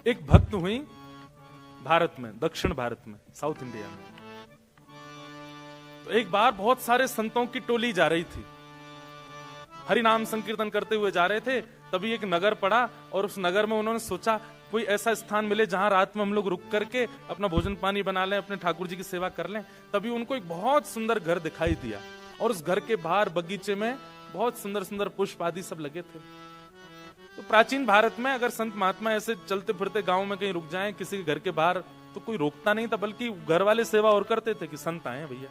एक भक्त हुई भारत में, दक्षिण भारत में, साउथ इंडिया में। तो एक बार बहुत सारे संतों की टोली जा रही थी, हरि नाम संकीर्तन करते हुए जा रहे थे। तभी एक नगर पड़ा और उस नगर में उन्होंने सोचा कोई ऐसा स्थान मिले जहां रात में हम लोग रुक करके अपना भोजन पानी बना लें, अपने ठाकुर जी की सेवा कर लें। तभी उनको एक बहुत सुंदर घर दिखाई दिया और उस घर के बाहर बगीचे में बहुत सुंदर सुंदर पुष्प आदि सब लगे थे। तो प्राचीन भारत में अगर संत महात्मा ऐसे चलते फिरते गांव में कहीं रुक जाएं किसी के घर के बाहर, तो कोई रोकता नहीं था, बल्कि घर वाले सेवा और करते थे कि संत आए भैया।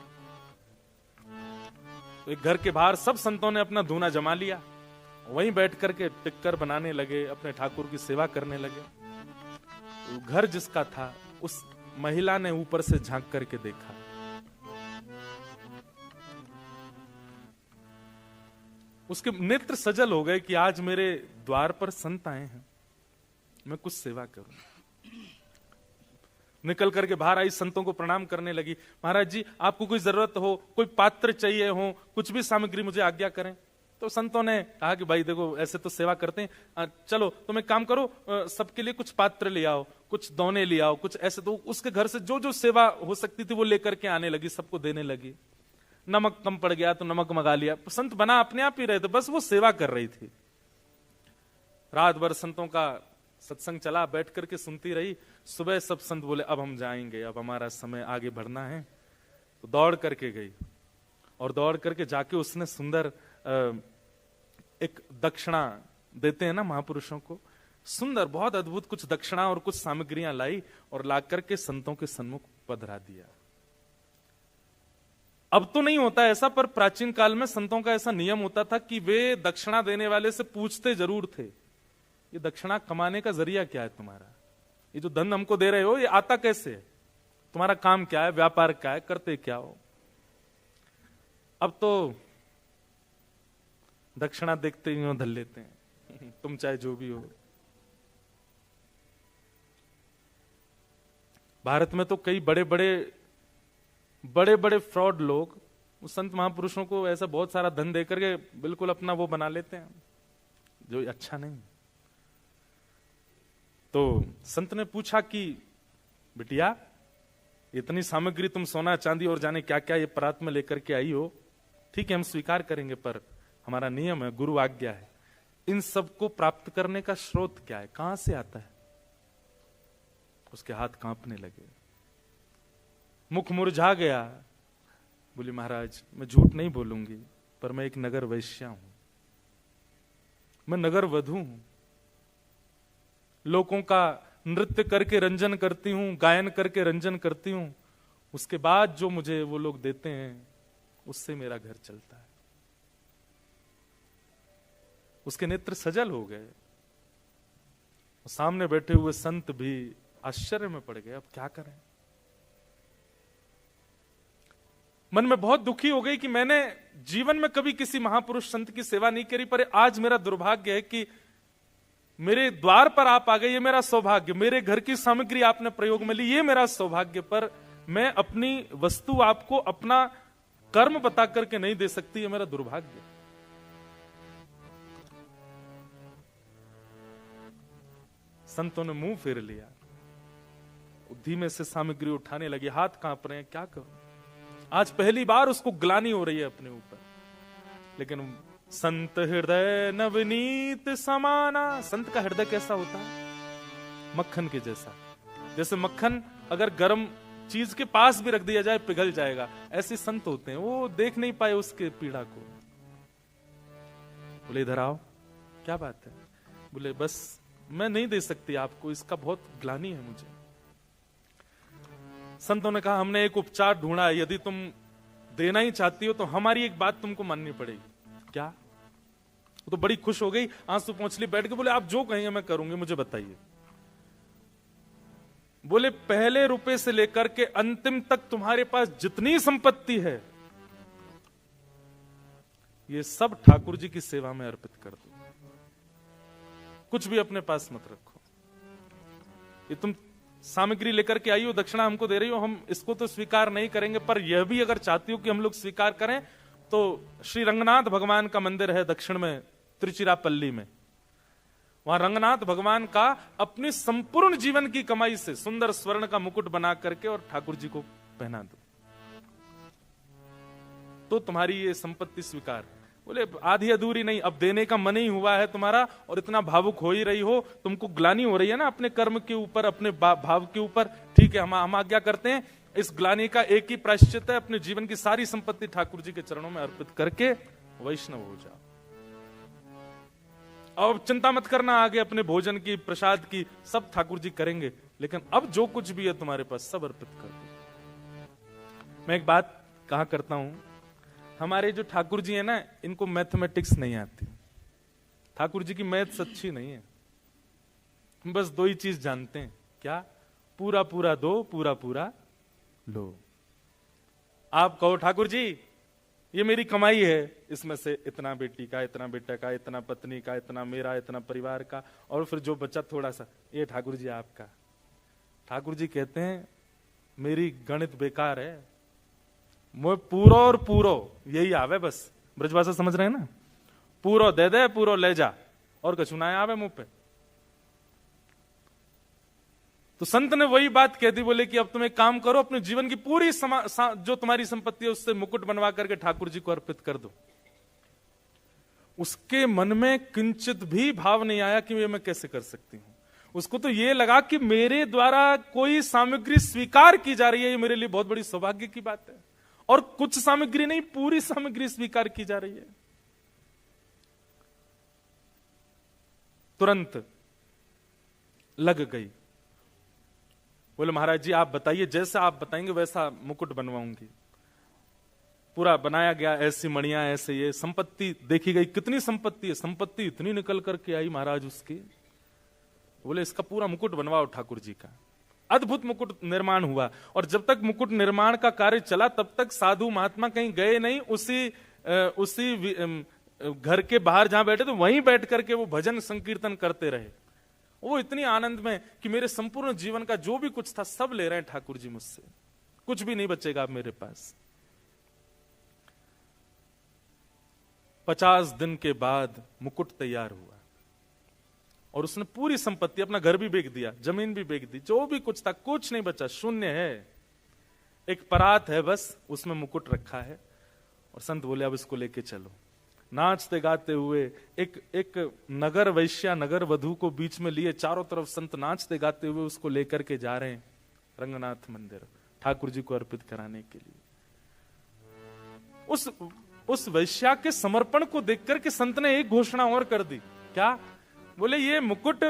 तो एक घर के बाहर सब संतों ने अपना धूना जमा लिया, वहीं बैठ करके टिक्कर बनाने लगे, अपने ठाकुर की सेवा करने लगे। तो घर जिसका था उस महिला ने ऊपर से झांक करके देखा, उसके नेत्र सजल हो गए कि आज मेरे द्वार पर संत आए हैं, मैं कुछ सेवा करूं। निकल करके बाहर आई, संतों को प्रणाम करने लगी। महाराज जी, आपको कोई जरूरत हो, कोई पात्र चाहिए हो, कुछ भी सामग्री मुझे आज्ञा करें। तो संतों ने कहा कि भाई देखो, ऐसे तो सेवा करते हैं, चलो तुम एक काम करो, सबके लिए कुछ पात्र ले आओ, कुछ दौने ले आओ, कुछ ऐसे। तो उसके घर से जो जो सेवा हो सकती थी वो लेकर के आने लगी, सबको देने लगी। नमक कम पड़ गया तो नमक मंगा लिया। संत बना अपने आप ही रहे थे, बस वो सेवा कर रही थी। रात भर संतों का सत्संग चला, बैठ करके सुनती रही। सुबह सब संत बोले अब हम जाएंगे, अब हमारा समय आगे बढ़ना है। तो दौड़ करके गई और दौड़ करके जाके उसने सुंदर एक दक्षिणा देते हैं ना महापुरुषों को, सुंदर बहुत अद्भुत कुछ दक्षिणा और कुछ सामग्रियां लाई और ला करके संतों के सन्मुख पधरा दिया। अब तो नहीं होता ऐसा, पर प्राचीन काल में संतों का ऐसा नियम होता था कि वे दक्षिणा देने वाले से पूछते जरूर थे, ये दक्षिणा कमाने का जरिया क्या है तुम्हारा, ये जो धन हमको दे रहे हो ये आता कैसे है, तुम्हारा काम क्या है, व्यापार क्या है, करते क्या हो। अब तो दक्षिणा देखते ही धल लेते हैं, तुम चाहे जो भी हो। भारत में तो कई बड़े बड़े फ्रॉड लोग संत महापुरुषों को ऐसा बहुत सारा धन देकर के बिल्कुल अपना वो बना लेते हैं, जो अच्छा नहीं। तो संत ने पूछा कि बिटिया, इतनी सामग्री तुम सोना चांदी और जाने क्या क्या ये परात में लेकर के आई हो, ठीक है हम स्वीकार करेंगे, पर हमारा नियम है, गुरु आज्ञा है, इन सब को प्राप्त करने का स्रोत क्या है, कहां से आता है। उसके हाथ कांपने लगे, मुख मुरझा गया। बोली महाराज मैं झूठ नहीं बोलूंगी, पर मैं एक नगर वैश्या हूं, मैं नगर वधू हूं, लोगों का नृत्य करके रंजन करती हूं, गायन करके रंजन करती हूं, उसके बाद जो मुझे वो लोग देते हैं उससे मेरा घर चलता है। उसके नेत्र सजल हो गए। सामने बैठे हुए संत भी आश्चर्य में पड़ गए, अब क्या करें। मन में बहुत दुखी हो गई कि मैंने जीवन में कभी किसी महापुरुष संत की सेवा नहीं करी, पर आज मेरा दुर्भाग्य है कि मेरे द्वार पर आप आ गए, ये मेरा सौभाग्य, मेरे घर की सामग्री आपने प्रयोग में ली, ये मेरा सौभाग्य, पर मैं अपनी वस्तु आपको अपना कर्म बता करके नहीं दे सकती, ये मेरा दुर्भाग्य। संतों ने मुंह फेर लिया, धीमे से सामग्री उठाने लगे, हाथ कांप रहे हैं, क्या करूं। आज पहली बार उसको ग्लानि हो रही है अपने ऊपर। लेकिन संत हृदय नवनीत समाना, संत का हृदय कैसा होता है, मक्खन के जैसा। जैसे मक्खन अगर गर्म चीज के पास भी रख दिया जाए पिघल जाएगा, ऐसे संत होते हैं, वो देख नहीं पाए उसके पीड़ा को। बोले इधर आओ, क्या बात है। बोले बस मैं नहीं दे सकती आपको, इसका बहुत ग्लानि है मुझे। संतों ने कहा हमने एक उपचार ढूंढा है, यदि तुम देना ही चाहती हो तो हमारी एक बात तुमको माननी पड़ेगी। क्या। वो तो बड़ी खुश हो गई, आंसू पोंछली बैठ के बोले आप जो कहेंगे मैं करूंगी, मुझे बताइए। बोले पहले रुपए से लेकर के अंतिम तक तुम्हारे पास जितनी संपत्ति है ये सब ठाकुर जी की सेवा में अर्पित कर दो, कुछ भी अपने पास मत रखो। ये तुम सामग्री लेकर के आई हो, दक्षिणा हमको दे रही हो, हम इसको तो स्वीकार नहीं करेंगे, पर यह भी अगर चाहती हो कि हम लोग स्वीकार करें तो श्री रंगनाथ भगवान का मंदिर है दक्षिण में, त्रिचिरापल्ली में, वहां रंगनाथ भगवान का अपनी संपूर्ण जीवन की कमाई से सुंदर स्वर्ण का मुकुट बना करके और ठाकुर जी को पहना दो, तो तुम्हारी ये संपत्ति स्वीकार। बोले आधी अधूरी नहीं, अब देने का मन ही हुआ है तुम्हारा और इतना भावुक हो ही रही हो, तुमको ग्लानि हो रही है ना अपने कर्म के ऊपर, अपने भाव के ऊपर, ठीक है हम आज्ञा करते हैं, इस ग्लानि का एक ही प्रायश्चित है, अपने जीवन की सारी संपत्ति ठाकुर जी के चरणों में अर्पित करके वैष्णव हो जाओ। अब चिंता मत करना आगे अपने भोजन की, प्रसाद की, सब ठाकुर जी करेंगे, लेकिन अब जो कुछ भी है तुम्हारे पास सब अर्पित कर दो। मैं एक बात कहा करता हूं, हमारे जो ठाकुर जी है ना, इनको मैथमेटिक्स नहीं आती, ठाकुर जी की मैथ्स अच्छी नहीं है, बस दो ही चीज जानते हैं, क्या? पूरा पूरा दो, पूरा पूरा लो। आप कहो ठाकुर जी ये मेरी कमाई है, इसमें से इतना बेटी का, इतना बेटा का, इतना पत्नी का, इतना मेरा, इतना परिवार का, और फिर जो बचा थोड़ा सा ये ठाकुर जी आपका। ठाकुर जी कहते हैं मेरी गणित बेकार है, मैं पूरो और पूरो यही आवे, बस ब्रजभाषा समझ रहे हैं ना, पूरो दे दे पूरो ले जा, और कछु ना आवे मुंह पे। तो संत ने वही बात कह दी, बोले कि अब तुम एक काम करो, अपने जीवन की पूरी जो तुम्हारी संपत्ति है उससे मुकुट बनवा करके ठाकुर जी को अर्पित कर दो। उसके मन में किंचित भी भाव नहीं आया कि ये मैं कैसे कर सकती हूं, उसको तो ये लगा कि मेरे द्वारा कोई सामग्री स्वीकार की जा रही है, ये मेरे लिए बहुत बड़ी सौभाग्य की बात है, और कुछ सामग्री नहीं पूरी सामग्री स्वीकार की जा रही है। तुरंत लग गई, बोले महाराज जी आप बताइए, जैसा आप बताएंगे वैसा मुकुट बनवाऊंगी। पूरा बनाया गया, ऐसी मणियां, ऐसे ये संपत्ति देखी गई, कितनी संपत्ति है, संपत्ति इतनी निकल करके आई महाराज उसकी। बोले इसका पूरा मुकुट बनवाओ ठाकुर जी का। अद्भुत मुकुट निर्माण हुआ, और जब तक मुकुट निर्माण का कार्य चला तब तक साधु महात्मा कहीं गए नहीं, उसी घर के बाहर जहां बैठे तो वहीं बैठ करके वो भजन संकीर्तन करते रहे। वो इतनी आनंद में कि मेरे संपूर्ण जीवन का जो भी कुछ था सब ले रहे हैं ठाकुर जी मुझसे, कुछ भी नहीं बचेगा अब मेरे पास। 50 दिन के बाद मुकुट तैयार हुआ, और उसने पूरी संपत्ति, अपना घर भी बेच दिया, जमीन भी बेच दी, जो भी कुछ था कुछ नहीं बचा, शून्य है, एक परात है बस, उसमें मुकुट रखा है। और संत बोले अब इसको लेके चलो। नाचते गाते हुए एक नगर वैश्या, नगर वधू को बीच में लिए, चारों तरफ संत नाचते गाते हुए उसको लेकर के जा रहे हैं रंगनाथ मंदिर ठाकुर जी को अर्पित कराने के लिए। उस वैश्या के समर्पण को देख करके संत ने एक घोषणा और कर दी, क्या? बोले ये मुकुट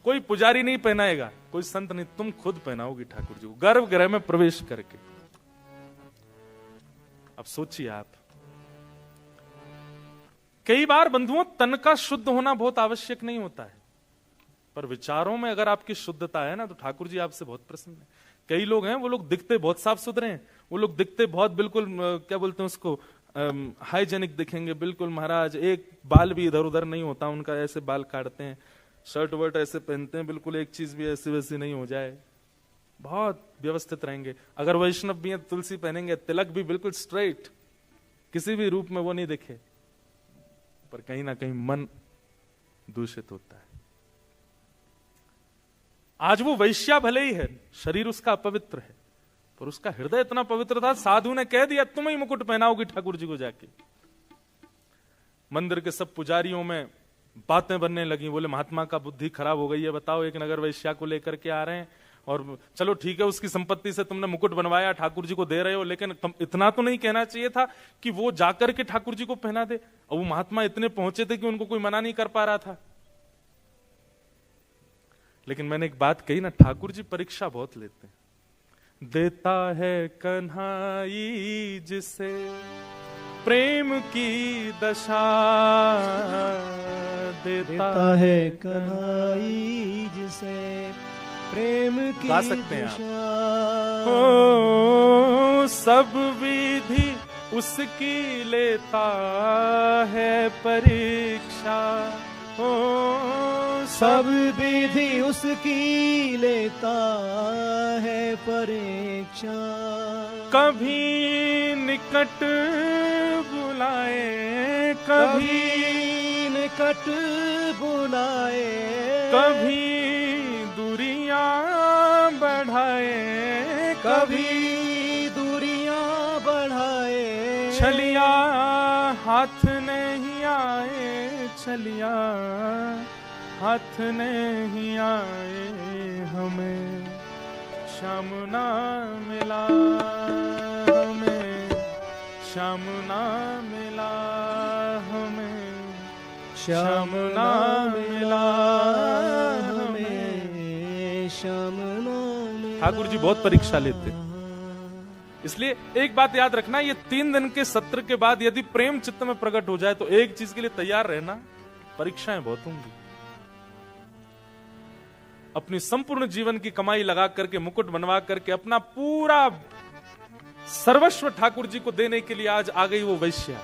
कोई पुजारी नहीं पहनाएगा, कोई संत नहीं, तुम खुद पहनाओगी ठाकुर जी को गर्भगृह में प्रवेश करके। अब सोचिए आप, कई बार बंधुओं तन का शुद्ध होना बहुत आवश्यक नहीं होता है, पर विचारों में अगर आपकी शुद्धता है ना तो ठाकुर जी आपसे बहुत प्रसन्न है। कई लोग हैं, वो लोग दिखते बहुत साफ सुथरे हैं, वो लोग दिखते बहुत बिल्कुल क्या बोलते हैं उसको, हाइजेनिक दिखेंगे बिल्कुल महाराज, एक बाल भी इधर उधर नहीं होता उनका, ऐसे बाल काटते हैं, शर्ट वर्ट ऐसे पहनते हैं, बिल्कुल एक चीज भी ऐसी वैसी नहीं हो जाए, बहुत व्यवस्थित रहेंगे। अगर वैष्णव भी हैं तुलसी पहनेंगे, तिलक भी बिल्कुल स्ट्रेट, किसी भी रूप में वो नहीं दिखे, पर कहीं ना कहीं मन दूषित होता है। आज वो वैश्या भले ही है, शरीर उसका अपवित्र है, पर उसका हृदय इतना पवित्र था, साधु ने कह दिया तुम ही मुकुट पहनाओगी ठाकुर जी को जाके। मंदिर के सब पुजारियों में बातें बनने लगी, बोले महात्मा का बुद्धि खराब हो गई है, बताओ एक नगर वैश्या को लेकर के आ रहे हैं, और चलो ठीक है उसकी संपत्ति से तुमने मुकुट बनवाया, ठाकुर जी को दे रहे हो, लेकिन तुम इतना तो नहीं कहना चाहिए था कि वो जाकर के ठाकुर जी को पहना दे। और वो महात्मा इतने पहुंचे थे कि उनको कोई मना नहीं कर पा रहा था। लेकिन मैंने एक बात कही ना, ठाकुर जी परीक्षा बहुत लेते हैं। देता है कन्हाई जिसे प्रेम की दशा, देता है कन्हाई जिसे प्रेम की गा सकते हैं आप। हो सब विधि उसकी लेता है परीक्षा, हो सब विधि उसकी लेता है परीक्षा। कभी निकट बुलाए, कभी निकट बुलाए, कभी दूरियां बढ़ाए, कभी दूरियां बढ़ाए, छलिया हाथ नहीं आए, छलिया हाथ नहीं आए, हमें श्याम ना मिला, हमें श्याम ना मिला, हमें श्याम ना मिला, हमें श्याम ना मिला। ठाकुर जी बहुत परीक्षा लेते, इसलिए एक बात याद रखना, ये 3 दिन के सत्र के बाद यदि प्रेम चित्त में प्रकट हो जाए तो एक चीज के लिए तैयार रहना, परीक्षाएं बहुत होंगी। अपनी संपूर्ण जीवन की कमाई लगा करके, मुकुट बनवा करके, अपना पूरा सर्वस्व ठाकुर जी को देने के लिए आज आ गई वो वैश्या।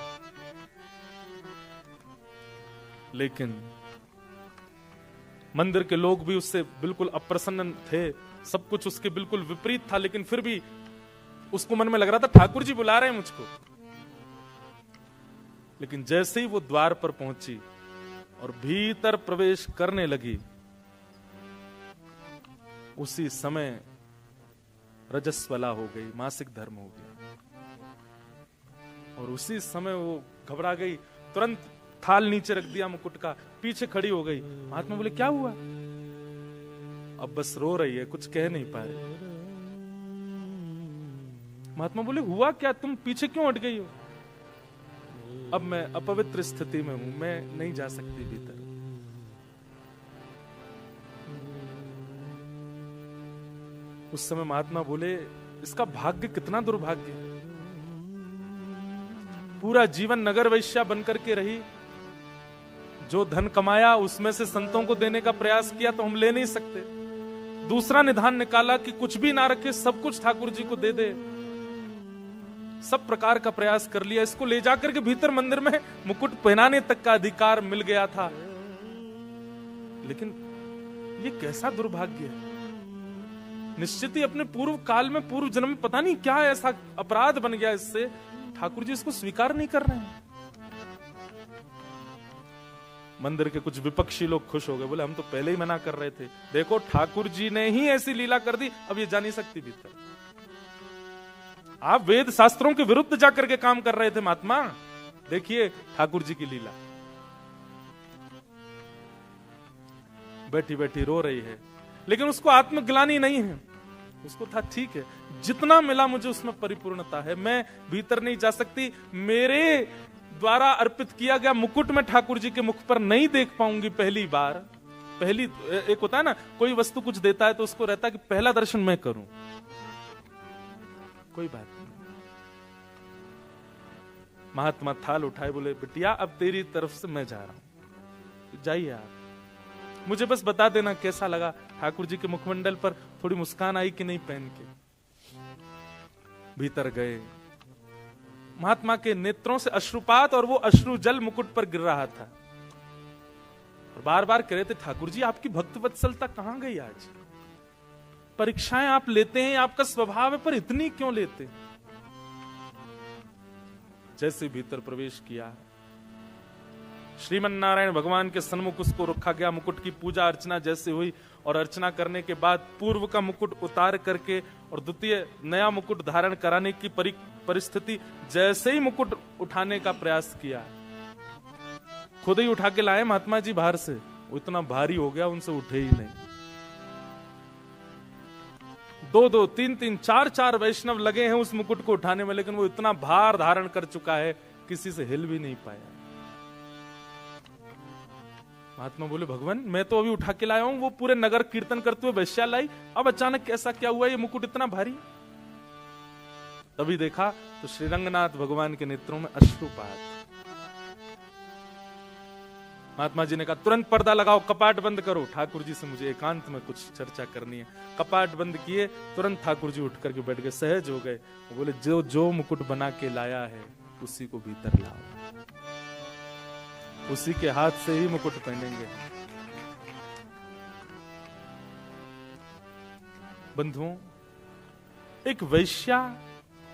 लेकिन मंदिर के लोग भी उससे बिल्कुल अप्रसन्न थे, सब कुछ उसके बिल्कुल विपरीत था, लेकिन फिर भी उसको मन में लग रहा था ठाकुर जी बुला रहे हैं मुझको। लेकिन जैसे ही वो द्वार पर पहुंची और भीतर प्रवेश करने लगी, उसी समय रजस्वला हो गई, मासिक धर्म हो गया, और उसी समय वो घबरा गई, तुरंत थाल नीचे रख दिया मुकुट का, पीछे खड़ी हो गई। महात्मा बोले क्या हुआ? अब बस रो रही है, कुछ कह नहीं पा रही। महात्मा बोले हुआ क्या, तुम पीछे क्यों हट गई हो? अब मैं अपवित्र स्थिति में हूं, मैं नहीं जा सकती भीतर। उस समय महात्मा बोले इसका भाग्य कितना दुर्भाग्य है, पूरा जीवन नगर वैश्या बनकर के रही, जो धन कमाया उसमें से संतों को देने का प्रयास किया तो हम ले नहीं सकते, दूसरा निधान निकाला कि कुछ भी ना रखे, सब कुछ ठाकुर जी को दे दे, सब प्रकार का प्रयास कर लिया, इसको ले जाकर के भीतर मंदिर में मुकुट पहनाने तक का अधिकार मिल गया था, लेकिन ये कैसा दुर्भाग्य है। निश्चित ही अपने पूर्व काल में, पूर्व जन्म में पता नहीं क्या ऐसा अपराध बन गया इससे, ठाकुर जी इसको स्वीकार नहीं कर रहे हैं। मंदिर के कुछ विपक्षी लोग खुश हो गए, बोले हम तो पहले ही मना कर रहे थे, देखो ठाकुर जी ने ही ऐसी लीला कर दी, अब ये जा नहीं सकती भीतर। आप वेद शास्त्रों के विरुद्ध जाकर के काम कर रहे थे महात्मा, देखिए ठाकुर जी की लीला। बैठी बैठी रो रही है, लेकिन उसको आत्मग्लानि नहीं है, उसको था ठीक है, जितना मिला मुझे उसमें परिपूर्णता है, मैं भीतर नहीं जा सकती, मेरे द्वारा अर्पित किया गया मुकुट में ठाकुर जी के मुख पर नहीं देख पाऊंगी पहली बार। पहली एक होता है ना, कोई वस्तु कुछ देता है तो उसको रहता है कि पहला दर्शन मैं करूं, कोई बात नहीं। महात्मा थाल उठाए, बोले बिटिया अब तेरी तरफ से मैं जा रहा हूं, जाइए आप, मुझे बस बता देना कैसा लगा, ठाकुर जी के मुखमंडल पर थोड़ी मुस्कान आई कि नहीं पहन के। भीतर गए, महात्मा के नेत्रों से अश्रुपात और वो अश्रु जल मुकुट पर गिर रहा था, और बार बार कह रहे थे ठाकुर जी आपकी भक्त वत्सलता कहां गई आज, परीक्षाएं आप लेते हैं, आपका स्वभाव है, पर इतनी क्यों लेते हैं। जैसे भीतर प्रवेश किया, श्रीमन नारायण भगवान के सन्मुख उसको रखा गया, मुकुट की पूजा अर्चना जैसे हुई, और अर्चना करने के बाद पूर्व का मुकुट उतार करके और द्वितीय नया मुकुट धारण कराने की परिस्थिति, जैसे ही मुकुट उठाने का प्रयास किया, खुद ही उठा के लाए महात्मा जी बाहर से, वो इतना भारी हो गया उनसे उठे ही नहीं। 2-2, 3-3, 4-4 वैष्णव लगे हैं उस मुकुट को उठाने में, लेकिन वो इतना भार धारण कर चुका है किसी से हिल भी नहीं पाया। महात्मा बोले भगवान मैं तो अभी उठा के लाया हूं, वो पूरे नगर कीर्तन करते हुए वैश्या लाई, अब अचानक ऐसा क्या हुआ, ये मुकुट इतना भारी। तभी देखा तो श्रीरंगनाथ भगवान के नेत्रों में अश्रुपात। महात्मा जी ने कहा तुरंत पर्दा लगाओ, कपाट बंद करो, ठाकुर जी से मुझे एकांत में कुछ चर्चा करनी है। कपाट बंद किए, तुरंत ठाकुर जी उठ करके बैठ गए, सहज हो गए। बोले जो जो मुकुट बना के लाया है उसी को भीतर लाओ, उसी के हाथ से ही मुकुट पहनेंगे। बंधुओं, एक वैश्या,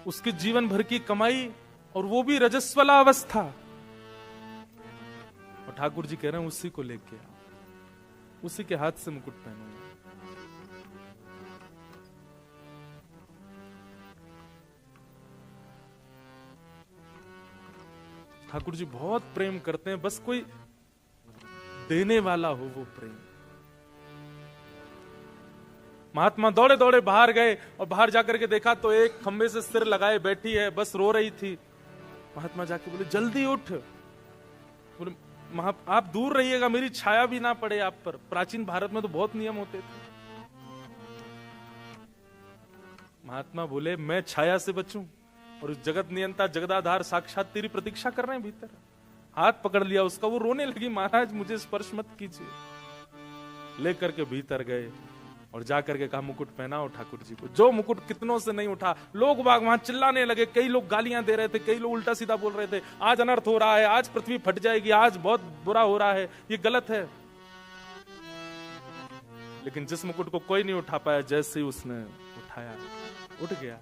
उसके जीवन भर की कमाई, और वो भी रजस्वला अवस्था, और और ठाकुर जी कह रहे हैं उसी को लेके आओ, उसी के हाथ से मुकुट पहनूंगा। ठाकुर जी बहुत प्रेम करते हैं, बस कोई देने वाला हो वो प्रेम। महात्मा दौड़े दौड़े बाहर गए और बाहर जाकर के देखा तो एक खंबे से सिर लगाए बैठी है, बस रो रही थी। महात्मा जाके बोले जल्दी उठ, बोले आप दूर रहिएगा, मेरी छाया भी ना पड़े आप पर। प्राचीन भारत में तो बहुत नियम होते थे। महात्मा बोले मैं छाया से बचूं और जगत नियंता जगदाधार साक्षात तेरी प्रतीक्षा कर रहे हैं भीतर। हाथ पकड़ लिया उसका, वो रोने लगी, महाराज मुझे स्पर्श मत कीजिए। लेकर के भीतर गए और जाकर के कहा मुकुट पहनाओ ठाकुर जी को। जो मुकुट कितनों से नहीं उठा, लोग बाग वहां चिल्लाने लगे, कई लोग गालियां दे रहे थे, कई लोग उल्टा सीधा बोल रहे थे, आज अनर्थ हो रहा है, आज पृथ्वी फट जाएगी, आज बहुत बुरा हो रहा है, ये गलत है। लेकिन जिस मुकुट को कोई नहीं उठा पाया, जैसे ही उसने उठाया उठ गया।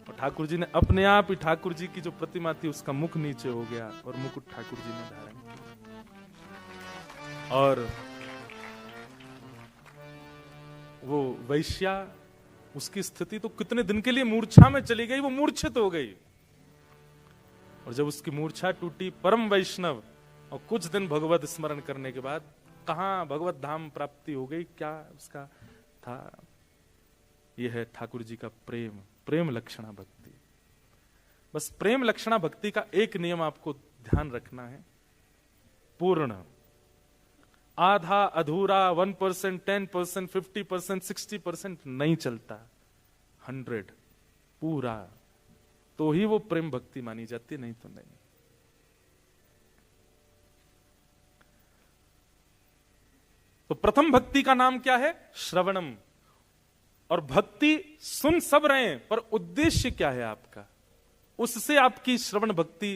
और ठाकुर जी ने अपने आप ही, ठाकुर जी की जो प्रतिमा थी उसका मुख नीचे हो गया और मुकुट ठाकुर जी ने धारण किया। और वो वैश्या, उसकी स्थिति तो कितने दिन के लिए मूर्छा में चली गई, वो मूर्छित हो गई। और जब उसकी मूर्छा टूटी, परम वैष्णव, और कुछ दिन भगवत स्मरण करने के बाद कहां भगवत धाम प्राप्ति हो गई। क्या उसका था? यह है ठाकुर जी का प्रेम, प्रेम लक्षणा भक्ति। बस प्रेम लक्षणा भक्ति का एक नियम आपको ध्यान रखना है, पूर्ण। आधा अधूरा, 1%, 10%, 50%, 60% नहीं चलता, 100 पूरा, तो ही वो प्रेम भक्ति मानी जाती, नहीं तो नहीं। तो प्रथम भक्ति का नाम क्या है? श्रवणम। और भक्ति सुन सब रहे हैं, पर उद्देश्य क्या है आपका? उससे आपकी श्रवण भक्ति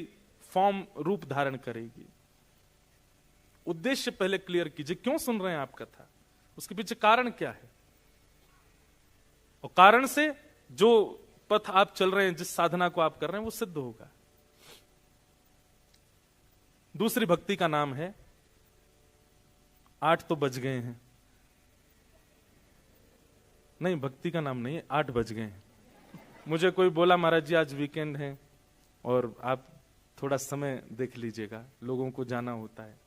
फॉर्म रूप धारण करेगी। उद्देश्य पहले क्लियर कीजिए, क्यों सुन रहे हैं आप कथा, उसके पीछे कारण क्या है। और कारण से जो पथ आप चल रहे हैं, जिस साधना को आप कर रहे हैं, वो सिद्ध होगा। दूसरी भक्ति का नाम है, 8 तो बज गए हैं, नहीं भक्ति का नाम नहीं है, 8 बज गए हैं। मुझे कोई बोला महाराज जी आज वीकेंड है और आप थोड़ा समय देख लीजिएगा, लोगों को जाना होता है,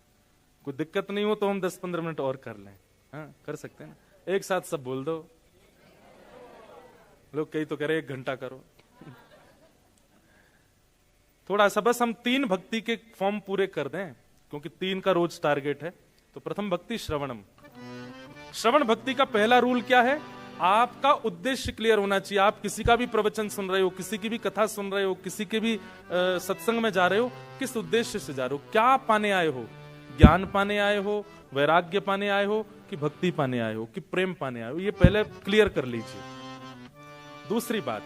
कोई दिक्कत नहीं हो तो हम 10-15 मिनट और कर लें। हाँ कर सकते हैं ना, एक साथ सब बोल दो। लोग कई तो कह रहे 1 घंटा करो। थोड़ा सा बस हम 3 भक्ति के फॉर्म पूरे कर दें, क्योंकि 3 का रोज टारगेट है। तो प्रथम भक्ति श्रवणम। श्रवण भक्ति का पहला रूल क्या है? आपका उद्देश्य क्लियर होना चाहिए। आप किसी का भी प्रवचन सुन रहे हो, किसी की भी कथा सुन रहे हो, किसी के भी सत्संग में जा रहे हो, किस उद्देश्य से जा रहे हो? क्या पाने आए हो? ज्ञान पाने आए हो, वैराग्य पाने आए हो, कि भक्ति पाने आए हो, कि प्रेम पाने आए हो? ये पहले क्लियर कर लीजिए। दूसरी बात,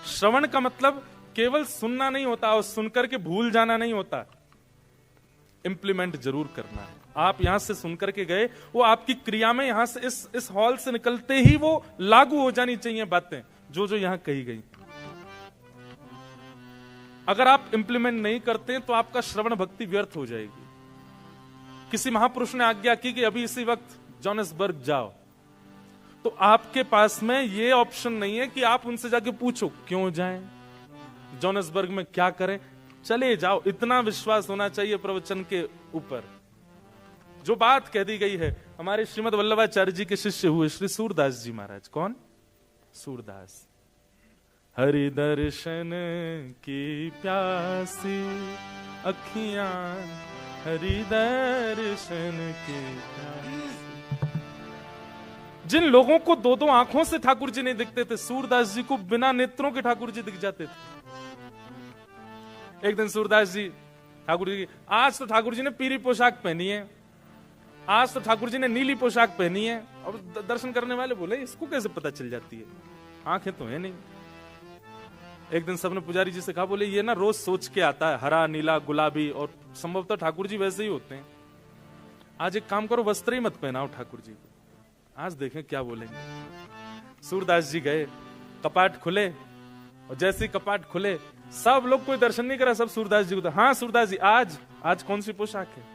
श्रवण का मतलब केवल सुनना नहीं होता और सुनकर के भूल जाना नहीं होता, इंप्लीमेंट जरूर करना है। आप यहां से सुनकर के गए, वो आपकी क्रिया में यहां से इस हॉल से निकलते ही वो लागू हो जानी चाहिए बातें जो जो यहां कही गई। अगर आप इंप्लीमेंट नहीं करते तो आपका श्रवण भक्ति व्यर्थ हो जाएगी। किसी महापुरुष ने आज्ञा की कि अभी इसी वक्त जोहान्सबर्ग जाओ, तो आपके पास में ये ऑप्शन नहीं है कि आप उनसे जाके पूछो क्यों जाएं, जोहान्सबर्ग में क्या करें, चले जाओ। इतना विश्वास होना चाहिए प्रवचन के ऊपर। जो बात कह दी गई है, हमारे श्रीमद वल्लभाचार्य जी के शिष्य हुए श्री सूरदास जी महाराज। कौन? सूरदास। हरि दर्शन की प्यासी अखियां, हरि दर्शन की प्यासी। जिन लोगों को 2-2 आंखों से ठाकुर जी नहीं दिखते थे, सूरदास जी को बिना नेत्रों के ठाकुर जी दिख जाते थे। एक दिन सूरदास जी ठाकुर जी, आज तो ठाकुर जी ने पीली पोशाक पहनी है, आज तो ठाकुर जी ने नीली पोशाक पहनी है। और दर्शन करने वाले बोले इसको कैसे पता चल जाती है, आंखें तो है नहीं। एक दिन सबने पुजारी जी से कहा, बोले ये ना रोज सोच के आता है, हरा नीला गुलाबी, और संभवतः ठाकुर जी वैसे ही होते हैं। आज एक काम करो, वस्त्र ही मत पहनाओ ठाकुर जी को, आज देखें क्या बोलेंगे। सूरदास जी गए, कपाट खुले, और जैसे ही कपाट खुले सब लोग, कोई दर्शन नहीं करा, सब सूरदास जी को। हाँ सूरदास जी, आज कौन सी पोशाक है?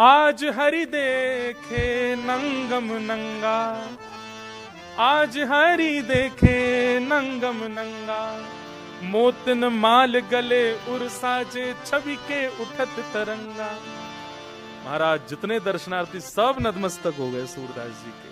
आज हरि देखे नंगम नंगा, आज हरि देखे नंगम नंगा, मोतन माल गले उर्साजे छवि के उठत तरंगा। महाराज जितने दर्शनार्थी सब नतमस्तक हो गए सूरदास जी के।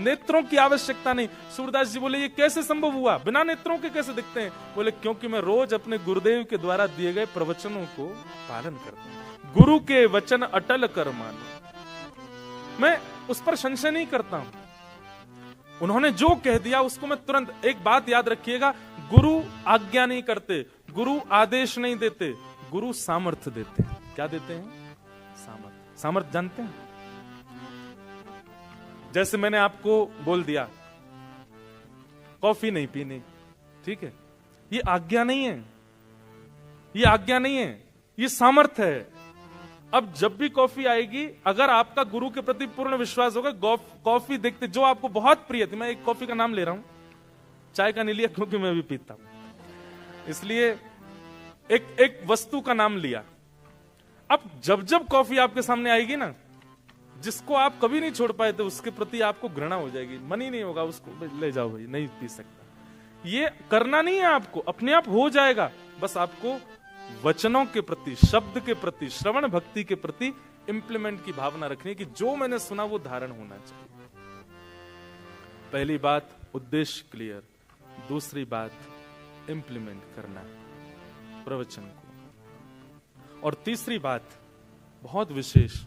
नेत्रों की आवश्यकता नहीं। सूरदास जी बोले ये कैसे संभव हुआ, बिना नेत्रों के कैसे दिखते हैं? बोले क्योंकि मैं रोज अपने गुरुदेव के द्वारा दिए गए प्रवचनों को पालन करता हूं। गुरु के वचन अटल कर मानो, मैं उस पर संशय नहीं करता हूं। उन्होंने जो कह दिया उसको मैं तुरंत। एक बात याद रखिएगा, गुरु आज्ञा नहीं करते, गुरु आदेश नहीं देते, गुरु सामर्थ्य देते हैं। क्या देते हैं? सामर्थ्य। सामर्थ्य जानते हैं? जैसे मैंने आपको बोल दिया कॉफी नहीं पीनी, ठीक है, ये आज्ञा नहीं है, ये आज्ञा नहीं है, ये सामर्थ्य है। अब जब भी कॉफी आएगी, अगर आपका गुरु के प्रति पूर्ण विश्वास होगा, कॉफी देखते जो आपको बहुत प्रिय थी, मैं एक कॉफी का नाम ले रहा हूं, चाय का नहीं लिया क्योंकि मैं भी पीता हूं, इसलिए एक वस्तु का नाम लिया। अब जब जब कॉफी आपके सामने आएगी ना, जिसको आप कभी नहीं छोड़ पाए थे उसके प्रति आपको घृणा हो जाएगी, मन ही नहीं होगा उसको ले जाओ भाई, नहीं पी सकता। ये करना नहीं है आपको, अपने आप हो जाएगा। बस आपको वचनों के प्रति, शब्द के प्रति, श्रवण भक्ति के प्रति इंप्लीमेंट की भावना रखनी है कि जो मैंने सुना वो धारण होना चाहिए। पहली बात उद्देश्य क्लियर, दूसरी बात इंप्लीमेंट करना प्रवचन को, और तीसरी बात बहुत विशेष,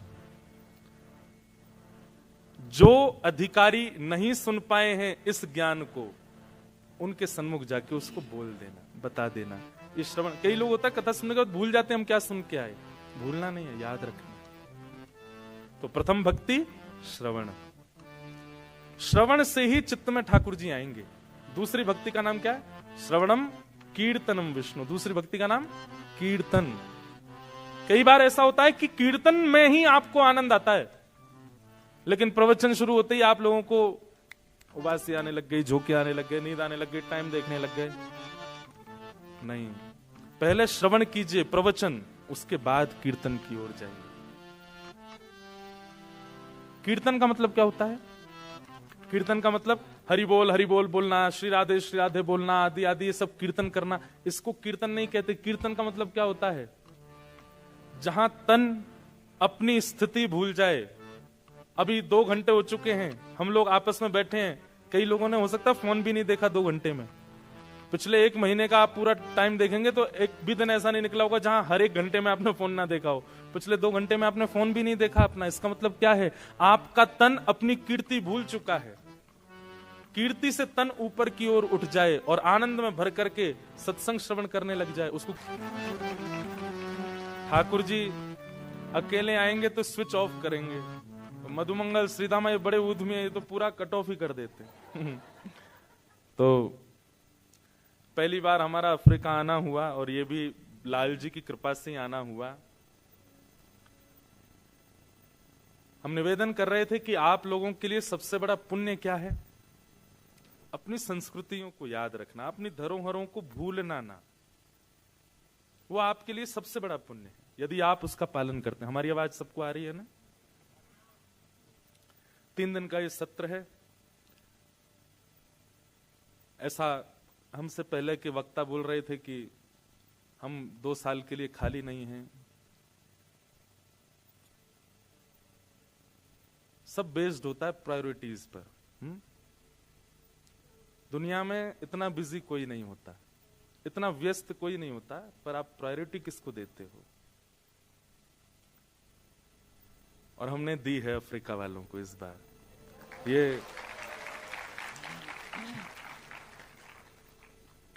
जो अधिकारी नहीं सुन पाए हैं इस ज्ञान को, उनके सन्मुख जाके उसको बोल देना, बता देना। ये श्रवण, कई लोग होता है कथा सुनने के बाद भूल जाते हैं हम क्या सुन के आए। भूलना नहीं है, याद रखना। तो प्रथम भक्ति श्रवण, श्रवण से ही चित्त में ठाकुर जी आएंगे। दूसरी भक्ति का नाम क्या है? श्रवणम कीर्तनम विष्णु। दूसरी भक्ति का नाम कीर्तन। कई बार ऐसा होता है कि कीर्तन में ही आपको आनंद आता है, लेकिन प्रवचन शुरू होते ही आप लोगों को उबासी आने लग गई, झोंके आने लग गए, नींद आने लग गई, टाइम देखने लग गए। नहीं, पहले श्रवण कीजिए प्रवचन, उसके बाद कीर्तन की ओर जाइए। कीर्तन का मतलब क्या होता है? कीर्तन का मतलब हरि बोल बोलना, श्री राधे बोलना, आदि आदि ये सब कीर्तन करना। इसको कीर्तन नहीं कहते। कीर्तन का मतलब क्या होता है? जहां तन अपनी स्थिति भूल जाए। अभी 2 घंटे हो चुके हैं, हम लोग आपस में बैठे हैं, कई लोगों ने हो सकता है फोन भी नहीं देखा 2 घंटे में। पिछले 1 महीने का आप पूरा टाइम देखेंगे तो एक भी दिन ऐसा नहीं निकला होगा जहां हर 1 घंटे में आपने फोन ना देखा हो। पिछले 2 घंटे में आपने फोन भी नहीं देखा अपना। इसका मतलब क्या है? आपका तन अपनी कीर्ति भूल चुका है। कीर्ति से तन ऊपर की ओर उठ जाए और आनंद में भर करके सत्संग श्रवण करने लग जाए। उसको ठाकुर जी अकेले आएंगे तो स्विच ऑफ करेंगे। मधुमंगल श्रीधामा ये बड़े उद्यमी है, ये तो पूरा कट ऑफ ही कर देते। तो पहली बार हमारा अफ्रीका आना हुआ, और ये भी लाल जी की कृपा से ही आना हुआ। हम निवेदन कर रहे थे कि आप लोगों के लिए सबसे बड़ा पुण्य क्या है? अपनी संस्कृतियों को याद रखना, अपनी धरोहरों को भूलना ना। वो आपके लिए सबसे बड़ा पुण्य है, यदि आप उसका पालन करते हैं। हमारी आवाज सबको आ रही है ना? 3 दिन का ये सत्र है। ऐसा हमसे पहले के वक्ता बोल रहे थे कि हम 2 साल के लिए खाली नहीं हैं। सब बेस्ड होता है प्रायोरिटीज पर। दुनिया में इतना बिजी कोई नहीं होता, इतना व्यस्त कोई नहीं होता, पर आप प्रायोरिटी किसको देते हो? और हमने दी है अफ्रीका वालों को इस बार। ये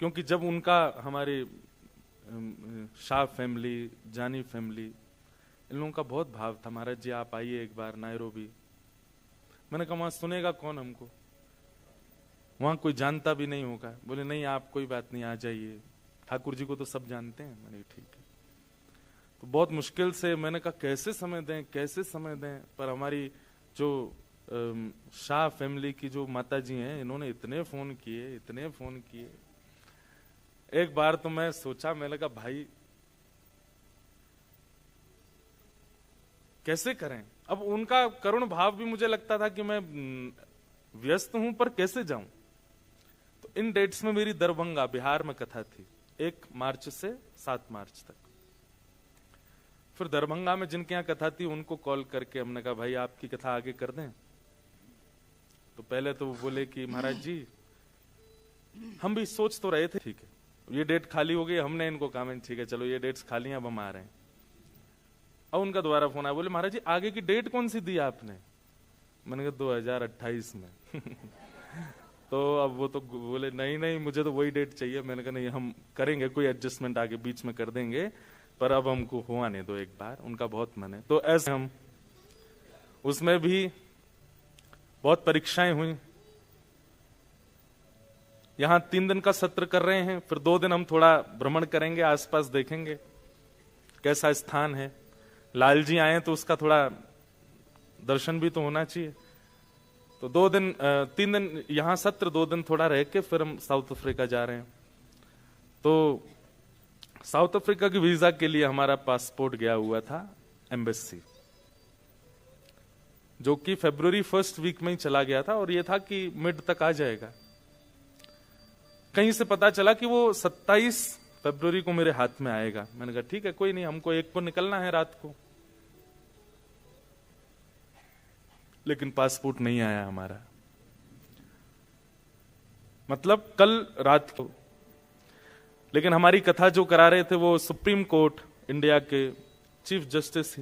क्योंकि जब उनका, हमारे शाह फैमिली, जानी फैमिली, इन लोगों का बहुत भाव था, महाराज जी आप आइए एक बार नायरोबी। मैंने कहा वहां सुनेगा कौन हमको, वहां कोई जानता भी नहीं होगा। बोले नहीं आप कोई बात नहीं, आ जाइए, ठाकुर जी को तो सब जानते हैं। मैंने ठीक है। तो बहुत मुश्किल से मैंने कहा कैसे समय दें, कैसे समय दें, पर हमारी जो शाह फैमिली की जो माता जी हैं, इन्होंने इतने फोन किए, इतने फोन किए। एक बार तो मैं सोचा, मैंने कहा भाई कैसे करें? अब उनका करुण भाव भी मुझे लगता था कि मैं व्यस्त हूं, पर कैसे जाऊं? तो इन डेट्स में मेरी दरभंगा बिहार में कथा थी, 1 मार्च से 7 मार्च तक। फिर दरभंगा में जिनके यहाँ कथा थी उनको कॉल करके हमने कहा भाई आपकी कथा आगे कर दें। तो पहले तो वो बोले कि महाराज जी हम भी सोच तो रहे थे, ठीक है ये डेट खाली हो गई, हमने इनको कहा ठीक है चलो ये डेट्स खाली हैं, अब हम आ रहे हैं। अब उनका दोबारा फोन आया, बोले महाराज जी आगे की डेट कौन सी दी आपने? मैंने कहा 2028 में तो अब वो तो बोले नहीं मुझे तो वही डेट चाहिए। मैंने कहा नहीं हम करेंगे, कोई एडजस्टमेंट आगे बीच में कर देंगे, पर अब हमको हुआ नहीं दो एक बार, उनका बहुत मन है। तो ऐसे हम उसमें भी बहुत परीक्षाएं हुई। यहां 3 दिन का सत्र कर रहे हैं, फिर 2 दिन हम थोड़ा भ्रमण करेंगे, आसपास देखेंगे कैसा स्थान है। लाल जी आए तो उसका थोड़ा दर्शन भी तो होना चाहिए। तो 3 दिन यहां सत्र, 2 दिन थोड़ा रह के फिर हम साउथ अफ्रीका जा रहे हैं। तो साउथ अफ्रीका की वीजा के लिए हमारा पासपोर्ट गया हुआ था एम्बेसी, जो कि फरवरी 1st वीक में ही चला गया था, और ये था कि मिड तक आ जाएगा। कहीं से पता चला कि वो 27 फरवरी को मेरे हाथ में आएगा। मैंने कहा ठीक है कोई नहीं, हमको 1 को निकलना है रात को। लेकिन पासपोर्ट नहीं आया हमारा, मतलब कल रात को। लेकिन हमारी कथा जो करा रहे थे वो सुप्रीम कोर्ट इंडिया के चीफ जस्टिस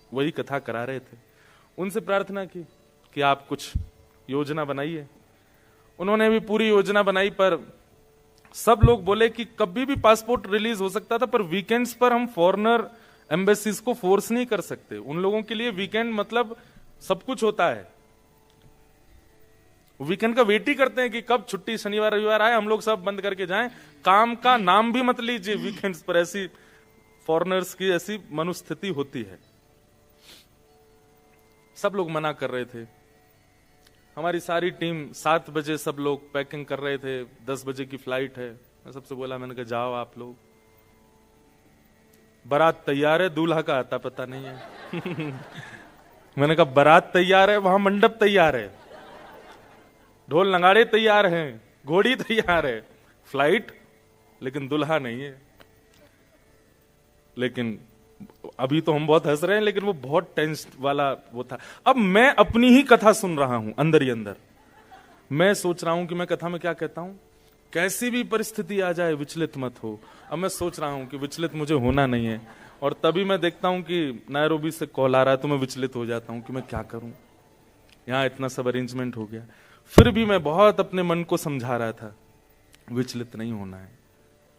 वही कथा करा रहे थे। उनसे प्रार्थना की कि आप कुछ योजना बनाइए। उन्होंने भी पूरी योजना बनाई, पर सब लोग बोले कि कभी भी पासपोर्ट रिलीज हो सकता था, पर वीकेंड्स पर हम फॉरेनर एम्बेसीज को फोर्स नहीं कर सकते। उन लोगों के लिए वीकेंड मतलब सब कुछ होता है, वीकेंड का वेट ही करते हैं कि कब छुट्टी शनिवार रविवार आए, हम लोग सब बंद करके जाएं, काम का नाम भी मत लीजिए वीकेंड्स पर। ऐसी फॉरेनर्स की ऐसी मनोस्थिति होती है। सब लोग मना कर रहे थे। हमारी सारी टीम 7 बजे सब लोग पैकिंग कर रहे थे, 10 बजे की फ्लाइट है। मैं सबसे बोला, मैंने कहा जाओ आप लोग, बारात तैयार है, दूल्हा का आता पता नहीं है मैंने कहा बारात तैयार है, वहां मंडप तैयार है, ढोल नगाड़े तैयार हैं, घोड़ी तैयार है, फ्लाइट लेकिन दुल्हा नहीं है। लेकिन अभी तो हम बहुत हंस रहे हैं, लेकिन वो बहुत टेंस वाला वो था। अब मैं अपनी ही कथा सुन रहा हूं अंदर ही अंदर। मैं सोच रहा हूं कि मैं कथा में क्या कहता हूं, कैसी भी परिस्थिति आ जाए विचलित मत हो। अब मैं सोच रहा हूं कि विचलित मुझे होना नहीं है, और तभी मैं देखता हूं कि नायरोबी से कॉल आ रहा है, तो मैं विचलित हो जाता हूं कि मैं क्या करूं, यहां इतना सब अरेंजमेंट हो गया। फिर भी मैं बहुत अपने मन को समझा रहा था, विचलित नहीं होना है,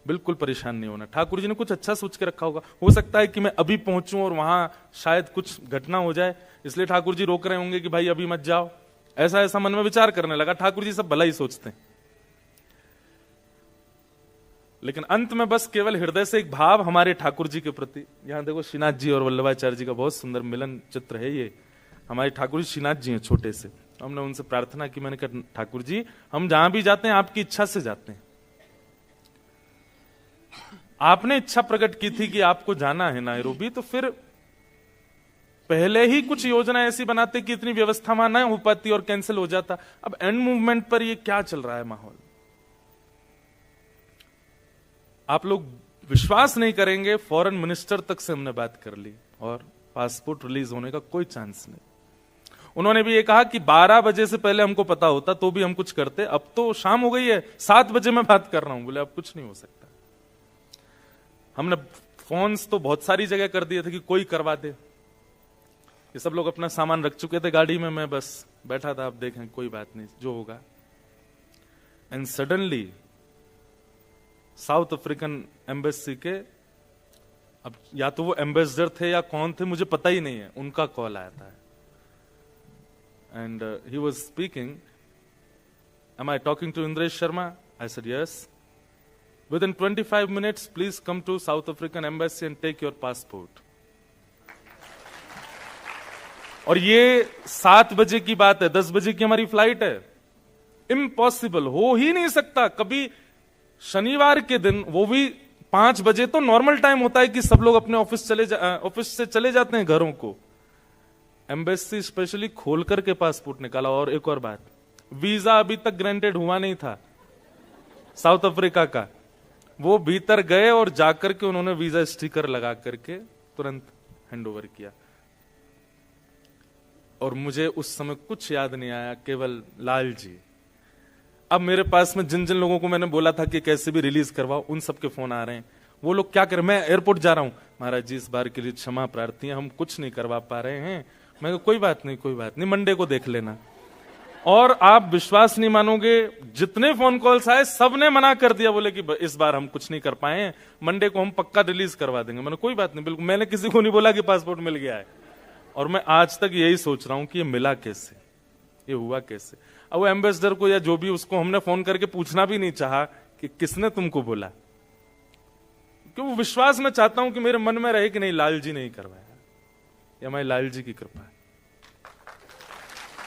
बिल्कुल परेशान नहीं होना। ठाकुर जी ने कुछ अच्छा सोच के रखा होगा। हो सकता है कि मैं अभी पहुंचूं और वहां शायद कुछ घटना हो जाए, इसलिए ठाकुर जी रोक रहे होंगे कि भाई अभी मत जाओ। ऐसा ऐसा मन में विचार करने लगा। ठाकुर जी सब भला ही सोचते हैं, लेकिन अंत में बस केवल हृदय से एक भाव हमारे ठाकुर जी के प्रति। यहां देखो श्रीनाथ जी और वल्लभाचार्य जी का बहुत सुंदर मिलन चित्र है। ये हमारे ठाकुर जी श्रीनाथ जी हैं छोटे से। हमने उनसे प्रार्थना की, मैंने कहा ठाकुर जी हम जहां भी जाते हैं आपकी इच्छा से जाते हैं। आपने इच्छा प्रकट की थी कि आपको जाना है नायरोबी, तो फिर पहले ही कुछ योजना ऐसी बनाते कि इतनी व्यवस्था वहां ना हो पाती और कैंसिल हो जाता। अब एंड मूवमेंट पर ये क्या चल रहा है माहौल, आप लोग विश्वास नहीं करेंगे। फॉरेन मिनिस्टर तक से हमने बात कर ली और पासपोर्ट रिलीज होने का कोई चांस नहीं। उन्होंने भी ये कहा कि 12 बजे से पहले हमको पता होता तो भी हम कुछ करते। अब तो शाम हो गई है, 7 बजे मैं बात कर रहा हूं। बोले अब कुछ नहीं हो सकता। हमने फोन्स तो बहुत सारी जगह कर दिए थे कि कोई करवा दे। ये सब लोग अपना सामान रख चुके थे गाड़ी में, मैं बस बैठा था, अब देखें कोई बात नहीं जो होगा। And suddenly south African embassy के, अब या तो वो एम्बेसडर थे या कौन थे मुझे पता ही नहीं है, उनका कॉल आया था। And he was speaking, am I talking to Indresh Sharma? I said yes. Within 25 minutes, please come to South African Embassy and take your passport. और ये 7 बजे की बात है, 10 बजे की हमारी फ्लाइट है। इम्पॉसिबल, हो ही नहीं सकता। कभी शनिवार के दिन, वो भी 5 बजे, तो नॉर्मल टाइम होता है कि सब लोग अपने ऑफिस से चले जाते हैं घरों को। एम्बेसी स्पेशली खोल करके पासपोर्ट निकाला। और एक और बात, वीजा अभी तक ग्रांटेड हुआ नहीं था साउथ अफ्रीका का, वो भीतर गए और जाकर के उन्होंने वीजा स्टिकर लगा करके तुरंत हैंडओवर किया। और मुझे उस समय कुछ याद नहीं आया, केवल लाल जी। अब मेरे पास में जिन जिन लोगों को मैंने बोला था कि कैसे भी रिलीज करवाओ, उन सबके फोन आ रहे हैं। वो लोग क्या करें, मैं एयरपोर्ट जा रहा हूं, महाराज जी इस बार के लिए क्षमा प्रार्थी हैं, हम कुछ नहीं करवा पा रहे हैं। मैं कहा कोई बात नहीं, मंडे को देख लेना। और आप विश्वास नहीं मानोगे, जितने फोन कॉल्स आए सबने मना कर दिया, बोले कि इस बार हम कुछ नहीं कर पाए हैं, मंडे को हम पक्का रिलीज करवा देंगे। मैंने कोई बात नहीं, बिल्कुल, मैंने किसी को नहीं बोला कि पासपोर्ट मिल गया है। और मैं आज तक यही सोच रहा हूं कि ये मिला कैसे, ये हुआ कैसे। अब वो एम्बेसडर को या जो भी, उसको हमने फोन करके पूछना भी नहीं चाहा कि किसने तुमको बोला, क्यों वो विश्वास मैं चाहता हूं कि मेरे मन में रहे कि नहीं, लाल जी नहीं करवाया, ये हमारे लाल जी की कृपा है।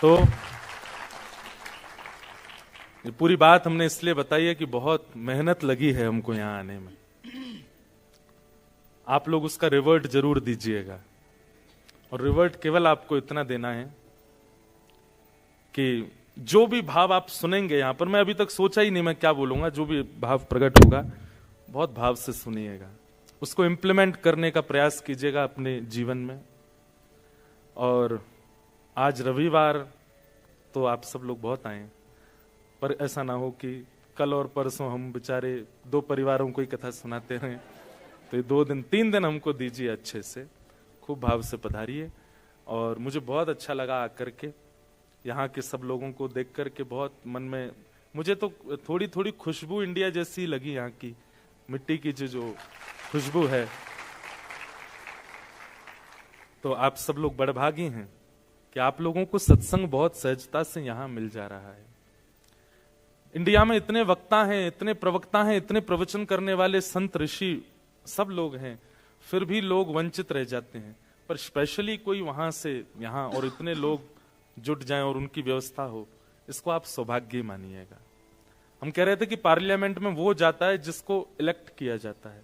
तो ये पूरी बात हमने इसलिए बताई है कि बहुत मेहनत लगी है हमको यहां आने में। आप लोग उसका रिवर्ट जरूर दीजिएगा। और रिवर्ट केवल आपको इतना देना है कि जो भी भाव आप सुनेंगे यहां पर, मैं अभी तक सोचा ही नहीं मैं क्या बोलूंगा, जो भी भाव प्रकट होगा बहुत भाव से सुनिएगा, उसको इंप्लीमेंट करने का प्रयास कीजिएगा अपने जीवन में। और आज रविवार तो आप सब लोग बहुत आए, पर ऐसा ना हो कि कल और परसों हम बेचारे दो परिवारों को ही कथा सुनाते रहें। तो ये 2 दिन 3 दिन हमको दीजिए, अच्छे से खूब भाव से पधारिए। और मुझे बहुत अच्छा लगा आकर के, यहाँ के सब लोगों को देख करके बहुत मन में, मुझे तो थोड़ी थोड़ी खुशबू इंडिया जैसी लगी, यहाँ की मिट्टी की जो खुशबू है। तो आप सब लोग बड़भागी हैं कि आप लोगों को सत्संग बहुत सहजता से यहाँ मिल जा रहा है। इंडिया में इतने वक्ता हैं, इतने प्रवक्ता हैं, इतने प्रवचन करने वाले संत ऋषि सब लोग हैं, फिर भी लोग वंचित रह जाते हैं। पर स्पेशली कोई वहां से यहाँ और इतने लोग जुट जाएं और उनकी व्यवस्था हो, इसको आप सौभाग्य मानिएगा। हम कह रहे थे कि पार्लियामेंट में वो जाता है जिसको इलेक्ट किया जाता है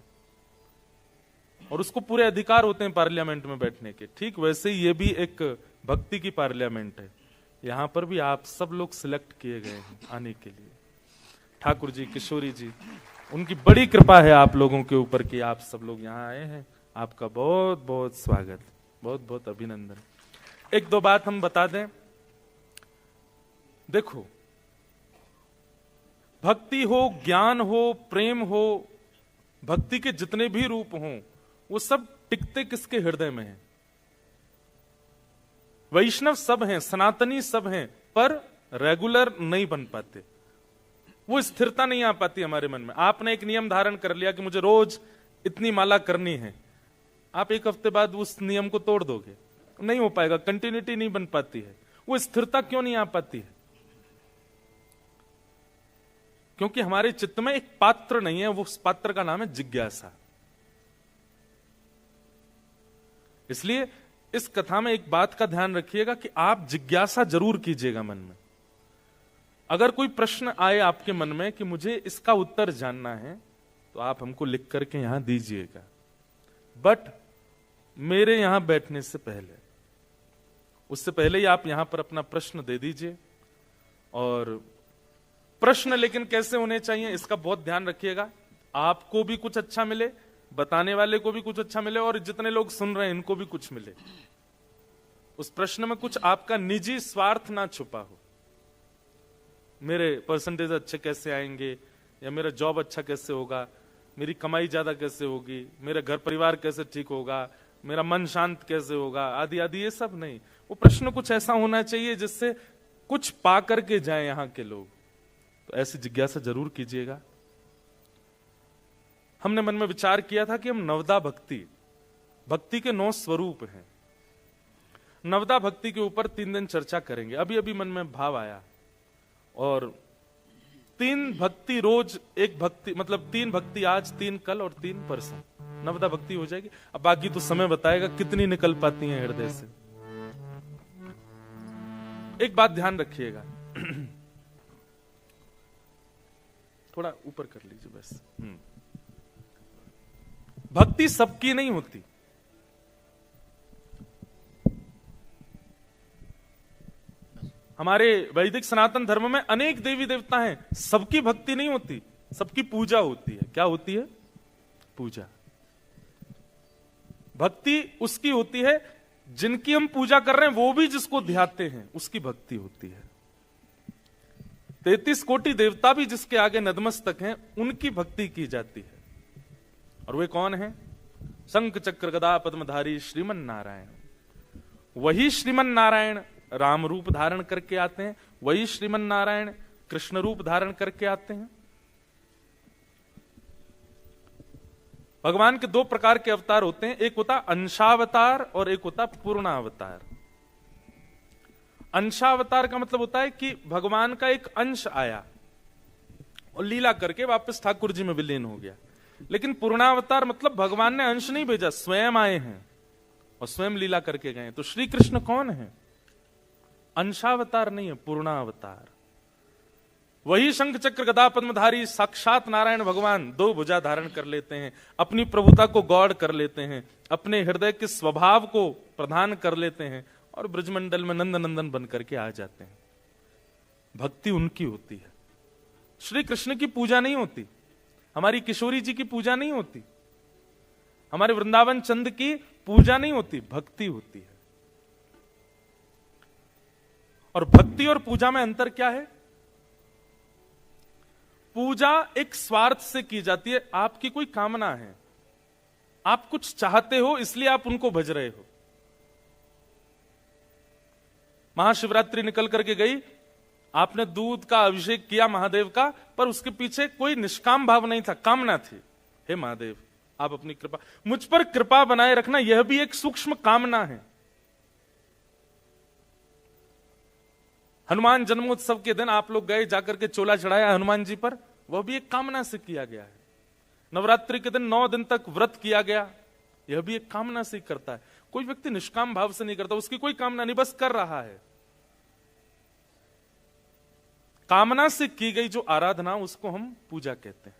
और उसको पूरे अधिकार होते हैं पार्लियामेंट में बैठने के। ठीक वैसे ही ये भी एक भक्ति की पार्लियामेंट है। यहां पर भी आप सब लोग सिलेक्ट किए गए हैं आने के लिए। ठाकुर जी, किशोरी जी, उनकी बड़ी कृपा है आप लोगों के ऊपर कि आप सब लोग यहाँ आए हैं। आपका बहुत बहुत स्वागत, बहुत बहुत अभिनंदन। 1-2 बात हम बता दें। देखो, भक्ति हो, ज्ञान हो, प्रेम हो, भक्ति के जितने भी रूप हों, वो सब टिकते किसके हृदय में हैं? वैष्णव सब हैं, सनातनी सब हैं, पर रेगुलर नहीं बन पाते। वो स्थिरता नहीं आ पाती हमारे मन में। आपने एक नियम धारण कर लिया कि मुझे रोज इतनी माला करनी है, आप 1 हफ्ते बाद उस नियम को तोड़ दोगे, नहीं हो पाएगा, कंटिन्यूटी नहीं बन पाती है। वो स्थिरता क्यों नहीं आ पाती है? क्योंकि हमारे चित्त में एक पात्र नहीं है, वो उस पात्र का नाम है जिज्ञासा। इसलिए इस कथा में एक बात का ध्यान रखिएगा कि आप जिज्ञासा जरूर कीजिएगा मन में। अगर कोई प्रश्न आए आपके मन में कि मुझे इसका उत्तर जानना है, तो आप हमको लिख करके यहां दीजिएगा। बट मेरे यहां बैठने से पहले, उससे पहले ही आप यहां पर अपना प्रश्न दे दीजिए। और प्रश्न लेकिन कैसे होने चाहिए, इसका बहुत ध्यान रखिएगा। आपको भी कुछ अच्छा मिले, बताने वाले को भी कुछ अच्छा मिले, और जितने लोग सुन रहे हैं इनको भी कुछ मिले। उस प्रश्न में कुछ आपका निजी स्वार्थ ना छुपा हो। मेरे परसेंटेज अच्छे कैसे आएंगे, या मेरा जॉब अच्छा कैसे होगा, मेरी कमाई ज्यादा कैसे होगी, मेरा घर परिवार कैसे ठीक होगा, मेरा मन शांत कैसे होगा, आदि आदि, ये सब नहीं। वो प्रश्न कुछ ऐसा होना चाहिए जिससे कुछ पा करके जाए यहाँ के लोग। तो ऐसी जिज्ञासा जरूर कीजिएगा। हमने मन में विचार किया था कि हम नवदा भक्ति, भक्ति के 9 स्वरूप हैं, नवदा भक्ति के ऊपर 3 दिन चर्चा करेंगे। अभी अभी मन में भाव आया, और 3 भक्ति रोज, एक भक्ति मतलब 3 भक्ति आज, 3 कल और 3 परसों नवदा भक्ति हो जाएगी। अब बाकी तो समय बताएगा कितनी निकल पाती हैं हृदय से। एक बात ध्यान रखिएगा, थोड़ा ऊपर कर लीजिए बस। भक्ति सबकी नहीं होती। हमारे वैदिक सनातन धर्म में अनेक देवी देवता हैं, सबकी भक्ति नहीं होती, सबकी पूजा होती है। क्या होती है? पूजा। भक्ति उसकी होती है जिनकी हम पूजा कर रहे हैं, वो भी जिसको ध्याते हैं, उसकी भक्ति होती है। 33 कोटि देवता भी जिसके आगे नतमस्तक हैं, उनकी भक्ति की जाती है। और वे कौन हैं? शंख चक्र गदा पद्मधारी श्रीमन नारायण। वही श्रीमन नारायण राम रूप धारण करके आते हैं, वही श्रीमन नारायण कृष्ण रूप धारण करके आते हैं। भगवान के 2 प्रकार के अवतार होते हैं, एक होता अंशावतार और एक होता पूर्णावतार। अंशावतार का मतलब होता है कि भगवान का एक अंश आया और लीला करके वापस ठाकुर जी में विलीन हो गया। लेकिन पूर्णावतार मतलब भगवान ने अंश नहीं भेजा, स्वयं आए हैं और स्वयं लीला करके गए। तो श्री कृष्ण कौन है? अंशावतार नहीं है, पूर्णावतार। वही शंख चक्र गदा पद्मधारी साक्षात नारायण भगवान 2 भुजा धारण कर लेते हैं, अपनी प्रभुता को गौड़ कर लेते हैं, अपने हृदय के स्वभाव को प्रदान कर लेते हैं और ब्रजमंडल में नंद नंदन बन करके आ जाते हैं। भक्ति उनकी होती है। श्री कृष्ण की पूजा नहीं होती, हमारी किशोरी जी की पूजा नहीं होती, हमारे वृंदावन चंद की पूजा नहीं होती, भक्ति होती है। और भक्ति और पूजा में अंतर क्या है? पूजा एक स्वार्थ से की जाती है, आपकी कोई कामना है, आप कुछ चाहते हो इसलिए आप उनको भज रहे हो। महाशिवरात्रि निकल करके गई, आपने दूध का अभिषेक किया महादेव का, पर उसके पीछे कोई निष्काम भाव नहीं था, कामना थी। हे महादेव, आप अपनी कृपा, मुझ पर कृपा बनाए रखना, यह भी एक सूक्ष्म कामना है। हनुमान जन्मोत्सव के दिन आप लोग गए, जाकर के चोला चढ़ाया हनुमान जी पर, वह भी एक कामना से किया गया है। नवरात्रि के दिन 9 दिन तक व्रत किया गया, यह भी एक कामना से करता है। कोई व्यक्ति निष्काम भाव से नहीं करता, उसकी कोई कामना नहीं, बस कर रहा है। कामना से की गई जो आराधना, उसको हम पूजा कहते हैं।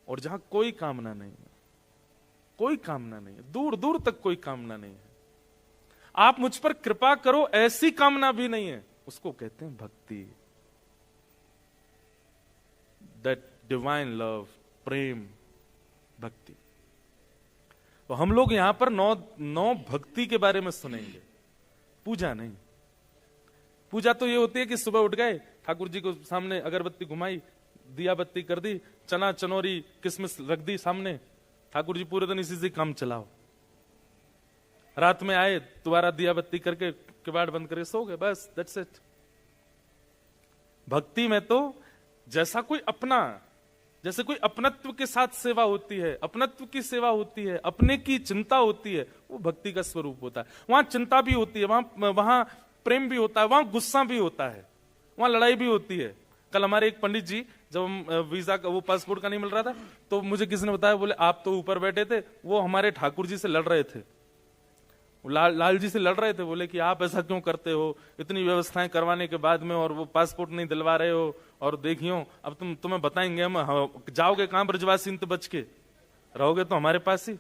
और जहां कोई कामना नहीं है, कोई कामना नहीं है, दूर दूर तक कोई कामना नहीं है, आप मुझ पर कृपा करो ऐसी कामना भी नहीं है, उसको कहते हैं भक्ति। दैट डिवाइन लव, प्रेम, भक्ति। तो हम लोग यहां पर नौ भक्ति के बारे में सुनेंगे, पूजा नहीं। पूजा तो ये होती है कि सुबह उठ गए, ठाकुर जी को सामने अगरबत्ती घुमाई, दिया बत्ती कर दी, चना चनोरी किसमिस रख दी सामने, ठाकुर जी पूरे दिन इसी से काम चलाओ। रात में आए, दोबारा दिया बत्ती करके किवाड़ बंद करके सो गए, बस दैट्स इट। भक्ति में तो जैसे कोई अपनत्व के साथ सेवा होती है, अपनत्व की सेवा होती है, अपने की चिंता होती है, वो भक्ति का स्वरूप होता है। वहां चिंता भी होती है, वहां प्रेम भी होता है, वहां गुस्सा भी होता है, वहां लड़ाई भी होती है। कल हमारे एक पंडित जी, जब हम वीजा का, वो पासपोर्ट का नहीं मिल रहा था, तो मुझे किसी ने बताया, बोले आप तो ऊपर बैठे थे, वो हमारे ठाकुर जी से लड़ रहे थे, लाल जी से लड़ रहे थे। बोले कि आप ऐसा क्यों करते हो, इतनी व्यवस्थाएं करवाने के बाद में, और वो पासपोर्ट नहीं दिलवा रहे हो, और देखियो अब तुम्हें बताएंगे हम, जाओगे कहां ब्रजवासी तो बच के रहोगे तो हमारे पास ही।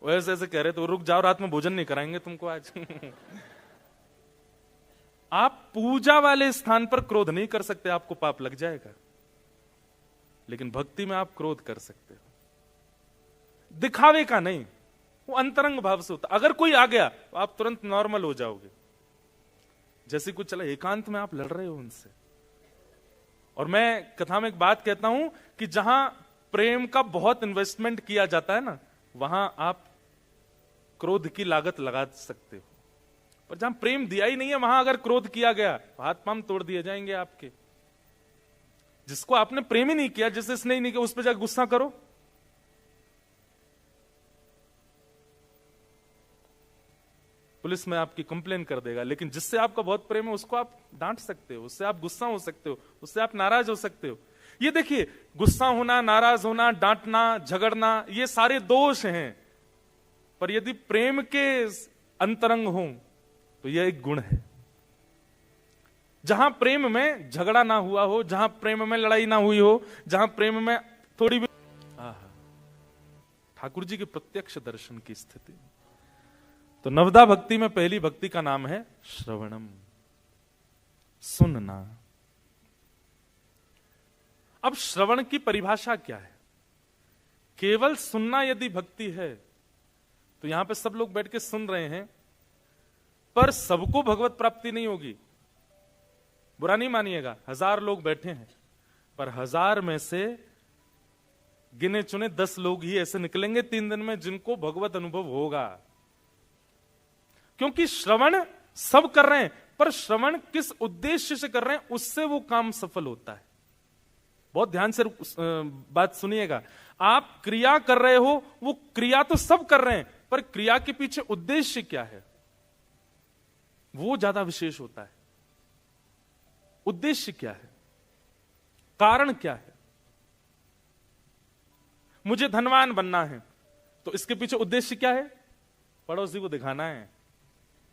वो ऐसे कह रहे थे, रुक जाओ, रात में भोजन नहीं कराएंगे तुमको आज। आप पूजा वाले स्थान पर क्रोध नहीं कर सकते, आपको पाप लग जाएगा। लेकिन भक्ति में आप क्रोध कर सकते हो, दिखावे का नहीं, वो अंतरंग भाव से होता। अगर कोई आ गया तो आप तुरंत नॉर्मल हो जाओगे, जैसे कुछ चला, एकांत में आप लड़ रहे हो उनसे। और मैं कथा में एक बात कहता हूं कि जहां प्रेम का बहुत इन्वेस्टमेंट किया जाता है ना, वहां आप क्रोध की लागत लगा सकते हो। पर जहां प्रेम दिया ही नहीं है, वहां अगर क्रोध किया गया तो हाथ पांव तोड़ दिए जाएंगे आपके। जिसको आपने प्रेम ही नहीं किया, जिससे स्नेह नहीं किया, उस पर जाकर गुस्सा करो, पुलिस में आपकी कंप्लेन कर देगा। लेकिन जिससे आपका बहुत प्रेम है, उसको आप डांट सकते हो, उससे आप गुस्सा हो सकते हो, उससे आप नाराज हो सकते हो। ये देखिए, गुस्सा होना, नाराज होना, डांटना, झगड़ना, ये सारे दोष हैं। पर यदि प्रेम के अंतरंग हो तो यह एक गुण है। जहां प्रेम में झगड़ा ना हुआ हो, जहां प्रेम में लड़ाई ना हुई हो, जहां प्रेम में थोड़ी भी ठाकुर जी के प्रत्यक्ष दर्शन की स्थिति। तो नवदा भक्ति में पहली भक्ति का नाम है श्रवणम। सुनना। अब श्रवण की परिभाषा क्या है? केवल सुनना यदि भक्ति है तो यहां पे सब लोग बैठ के सुन रहे हैं, पर सबको भगवत प्राप्ति नहीं होगी। बुरा नहीं मानिएगा, 1000 लोग बैठे हैं, पर 1000 में से गिने चुने 10 लोग ही ऐसे निकलेंगे 3 दिन में जिनको भगवत अनुभव होगा। क्योंकि श्रवण सब कर रहे हैं, पर श्रवण किस उद्देश्य से कर रहे हैं उससे वो काम सफल होता है। बहुत ध्यान से बात सुनिएगा। आप क्रिया कर रहे हो, वो क्रिया तो सब कर रहे हैं, पर क्रिया के पीछे उद्देश्य क्या है वो ज्यादा विशेष होता है। उद्देश्य क्या है, कारण क्या है? मुझे धनवान बनना है तो इसके पीछे उद्देश्य क्या है? पड़ोसी को दिखाना है,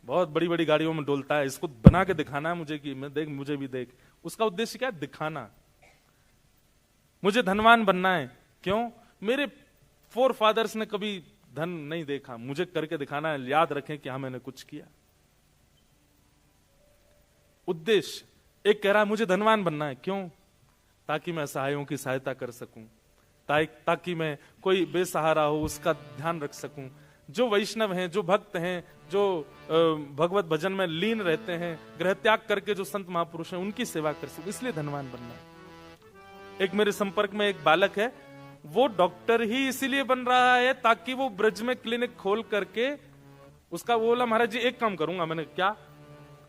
बहुत बड़ी बड़ी गाड़ियों में डोलता है, इसको बना के दिखाना है मुझे कि मैं देख, मुझे भी देख। उसका उद्देश्य क्या है? दिखाना। मुझे धनवान बनना है, क्यों? मेरे फोरफादर्स ने कभी धन नहीं देखा, मुझे करके दिखाना है, याद रखें कि हाँ मैंने कुछ किया। उद्देश्य। एक कह रहा है मुझे धनवान बनना है, क्यों? ताकि मैं असहायों की सहायता कर सकूं, ताकि मैं कोई बेसहारा हो उसका ध्यान रख सकूं, जो वैष्णव हैं, जो भक्त हैं, जो भगवत भजन में लीन रहते हैं, गृह त्याग करके जो संत महापुरुष हैं उनकी सेवा कर सकूं, इसलिए धनवान बनना है। एक मेरे संपर्क में एक बालक है, वो डॉक्टर ही इसीलिए बन रहा है ताकि वो ब्रज में क्लिनिक खोल करके उसका, वो बोला महाराज जी एक काम करूंगा। मैंने क्या?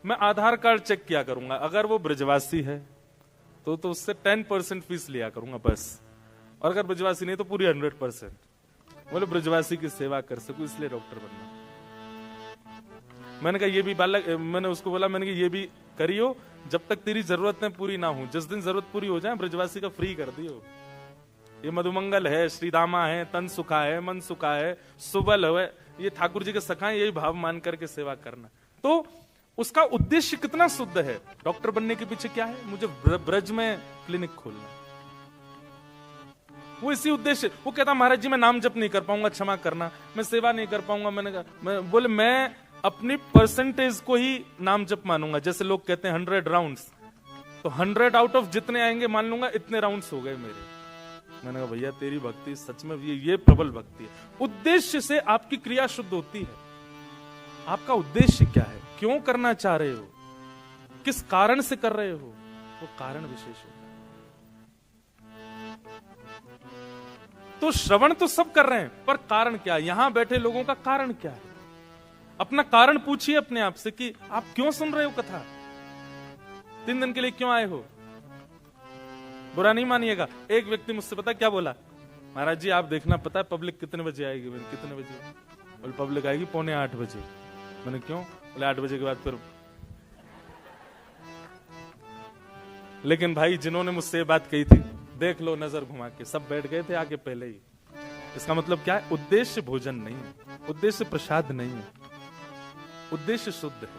मैं आधार कार्ड चेक किया करूंगा, अगर वो ब्रजवासी है तो उससे 10% फीस लिया करूंगा बस, और अगर ब्रजवासी नहीं तो पूरी 100%। बोले ब्रजवासी की सेवा कर सकूं इसलिए डॉक्टर बनना। मैंने कहा ये भी बालक, मैंने उसको बोला, मैंने कहा ये भी करियो जब तक तेरी जरूरतें पूरी ना हो, जिस दिन जरूरत पूरी हो जाए ब्रजवासी का फ्री कर दियो। ये मधुमंगल है, श्रीदामा है, तन सुखा है, मन सुखा है, सुबल है, ये ठाकुर जी के सखा है, यही भाव मान करके सेवा करना। तो उसका उद्देश्य कितना शुद्ध है। डॉक्टर बनने के पीछे क्या है? मुझे ब्रज में क्लिनिक खोलना, वो इसी उद्देश्य। वो कहता महाराज जी मैं नाम जप नहीं कर पाऊंगा, क्षमा करना, मैं सेवा नहीं कर पाऊंगा। मैंने कहा, बोले मैं अपनी परसेंटेज को ही नाम जप मानूंगा। जैसे लोग कहते हैं 100 राउंड्स, तो 100 आउट ऑफ जितने आएंगे मान लूंगा इतने राउंड्स हो गए मेरे। मैंने कहा भैया तेरी भक्ति सच में ये प्रबल भक्ति है। उद्देश्य से आपकी क्रिया शुद्ध होती है। आपका उद्देश्य क्या है, क्यों करना चाह रहे हो, किस कारण से कर रहे हो, वो कारण विशेष होता है। तो श्रवण तो सब कर रहे हैं, पर कारण क्या? यहां बैठे लोगों का कारण क्या है? अपना कारण पूछिए अपने आप से कि आप क्यों सुन रहे हो कथा, 3 दिन के लिए क्यों आए हो। बुरा नहीं मानिएगा। एक व्यक्ति मुझसे पता क्या बोला, महाराज जी आप देखना, पता है पब्लिक कितने बजे आएगी? मैंने कितने बजे? बोले पब्लिक आएगी 7:45 बजे। मैंने क्यों? बोले 8 बजे के बाद फिर। लेकिन भाई जिन्होंने मुझसे ये बात कही थी, देख लो नजर घुमा के, सब बैठ गए थे आगे पहले ही। इसका मतलब क्या है? उद्देश्य भोजन नहीं है, उद्देश्य प्रसाद नहीं है, उद्देश्य शुद्ध है।